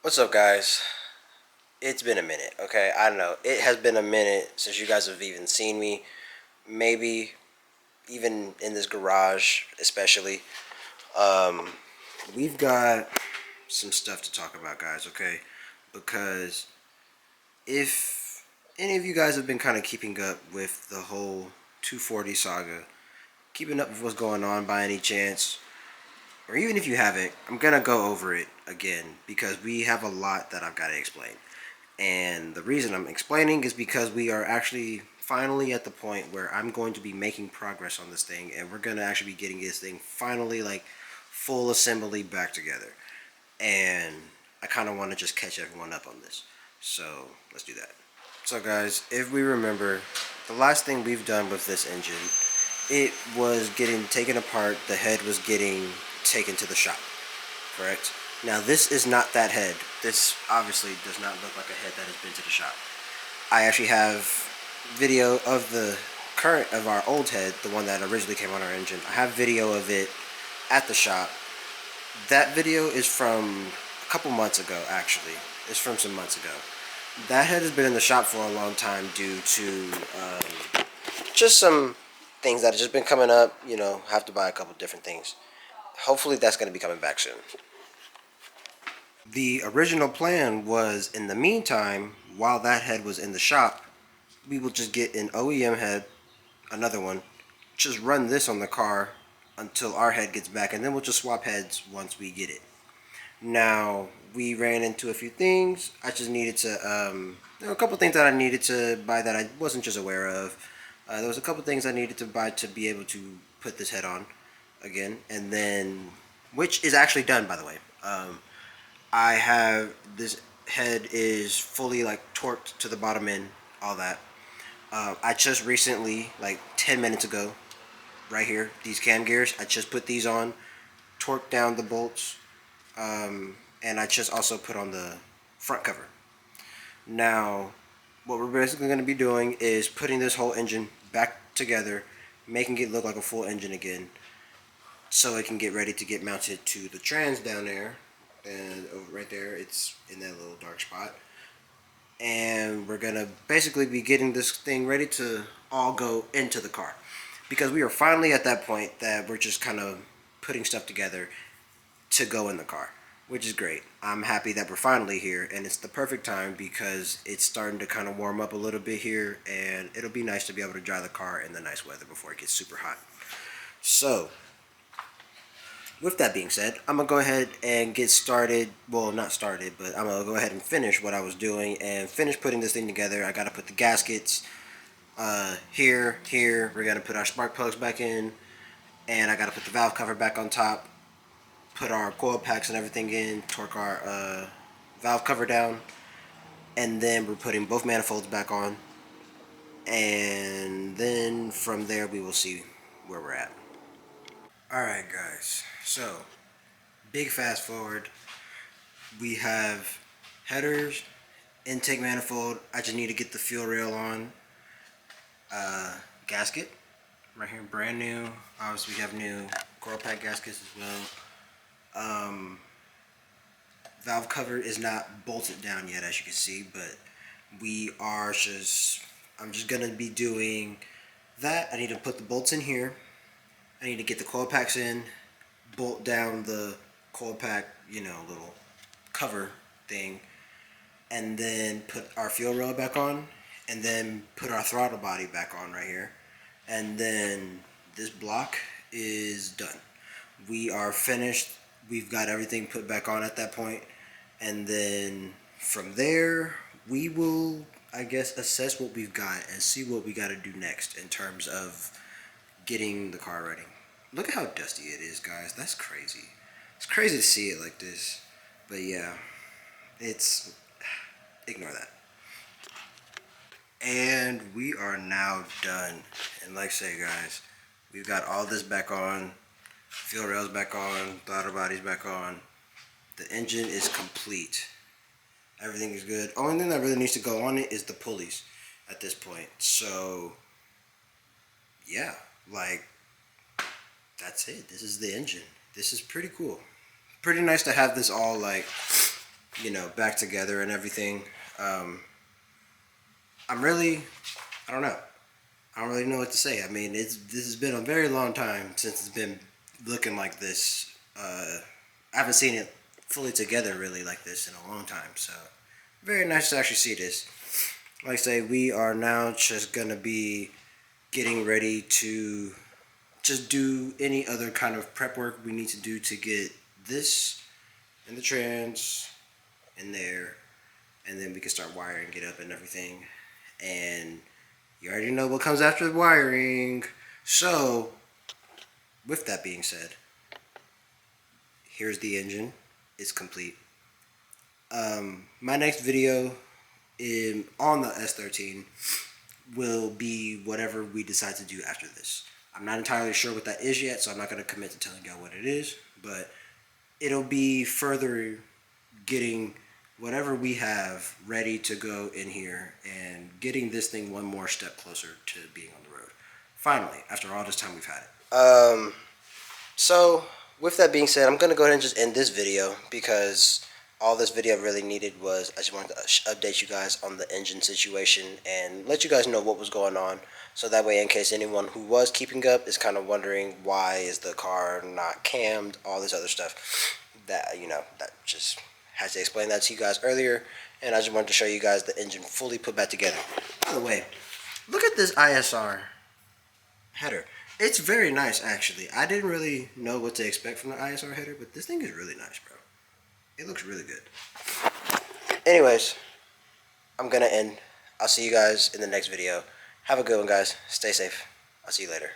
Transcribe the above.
What's up, guys? It's been a minute, okay? I don't know. It has been a minute since you guys have even seen me. Maybe even in this garage, especially. Um, we've got some stuff to talk about, guys, okay? Because if any of you guys have been kind of keeping up with the whole 240 saga, keeping up with what's going on by any chance, or even if you haven't, I'm gonna go over it again because we have a lot that I've got to explain. And the reason I'm explaining is because we are actually finally at the point where I'm going to be making progress on this thing, and we're going to actually be getting this thing finally, like, full assembly back together. And I kind of want to just catch everyone up on this. So let's do that. So guys, if we remember, the last thing we've done with this engine, it was getting taken apart. The head was getting taken to the shop, correct? Now this is not that head. This obviously does not look like a head that has been to the shop. I actually have video of the current of our old head, the one that originally came on our engine. I have video of it at the shop. That video is from a couple months ago, actually. It's from some months ago. That head has been in the shop for a long time due to just some things that have just been coming up. Have to buy a couple different things. Hopefully that's going to be coming back soon. The original plan was, in the meantime, while that head was in the shop, we will just get an OEM head, another one, just run this on the car until our head gets back, and then we'll just swap heads once we get it. Now, we ran into a few things. I just needed to, there were a couple things that I needed to buy that I wasn't just aware of. There was a couple things I needed to buy to be able to put this head on again, and then, which is actually done, by the way. I have this head is fully like torqued to the bottom end, all that. I just recently, like 10 minutes ago, right here, these cam gears, I just put these on, torqued down the bolts, and I just also put on the front cover. Now, what we're basically going to be doing is putting this whole engine back together, making it look like a full engine again, so it can get ready to get mounted to the trans down there. And over right there, it's in that little dark spot. And we're gonna basically be getting this thing ready to all go into the car, because we are finally at that point that we're just kind of putting stuff together to go in the car, which is great. I'm happy that we're finally here, and it's the perfect time because it's starting to kind of warm up a little bit here, and it'll be nice to be able to drive the car in the nice weather before it gets super hot. So with that being said, I'm going to go ahead and get started. Well, not started, but I'm going to go ahead and finish what I was doing and finish putting this thing together. I got to put the gaskets here. We're going to put our spark plugs back in, and I got to put the valve cover back on top, put our coil packs and everything in, torque our valve cover down, and then we're putting both manifolds back on. And then from there, we will see where we're at. Alright, guys. So, big fast forward. We have headers, intake manifold. I just need to get the fuel rail on. Gasket right here, brand new. Obviously, we have new coil pack gaskets as well. Valve cover is not bolted down yet, as you can see, but we are just. I'm just gonna be doing that. I need to put the bolts in here. I need to get the coil packs in, bolt down the coil pack, little cover thing, and then put our fuel rail back on, and then put our throttle body back on right here, and then this block is done. We are finished. We've got everything put back on at that point, and then from there we will, I guess, assess what we've got and see what we got to do next in terms of getting the car ready. Look at how dusty it is, guys. That's crazy. It's crazy to see it like this, but yeah, it's, ignore that. And we are now done. And like I say, guys, we've got all this back on, fuel rails back on, throttle bodies back on. The engine is complete. Everything is good. Only thing that really needs to go on it is the pulleys at this point. So yeah, like, that's it. This is the engine. This is pretty cool. Pretty nice to have this all, like, back together and everything. I'm I don't know. I don't really know what to say. I mean, this has been a very long time since it's been looking like this. I haven't seen it fully together really like this in a long time. So very nice to actually see this. Like I say, we are now just gonna be getting ready to just do any other kind of prep work we need to do to get this and the trans in there, and then we can start wiring it up and everything. And you already know what comes after the wiring. So, with that being said, here's the engine. It's complete. My next video on the S13 will be whatever we decide to do after this. I'm not entirely sure what that is yet, so I'm not going to commit to telling y'all what it is, but it'll be further getting whatever we have ready to go in here and getting this thing one more step closer to being on the road. Finally, after all this time we've had it. So with that being said, I'm going to go ahead and just end this video because all this video really needed was I just wanted to update you guys on the engine situation and let you guys know what was going on. So that way, in case anyone who was keeping up is kind of wondering why is the car not cammed, all this other stuff, that that just had to explain that to you guys earlier. And I just wanted to show you guys the engine fully put back together. By the way, look at this ISR header. It's very nice, actually. I didn't really know what to expect from the ISR header, but this thing is really nice, bro. It looks really good. Anyways, I'm gonna end. I'll see you guys in the next video. Have a good one, guys. Stay safe. I'll see you later.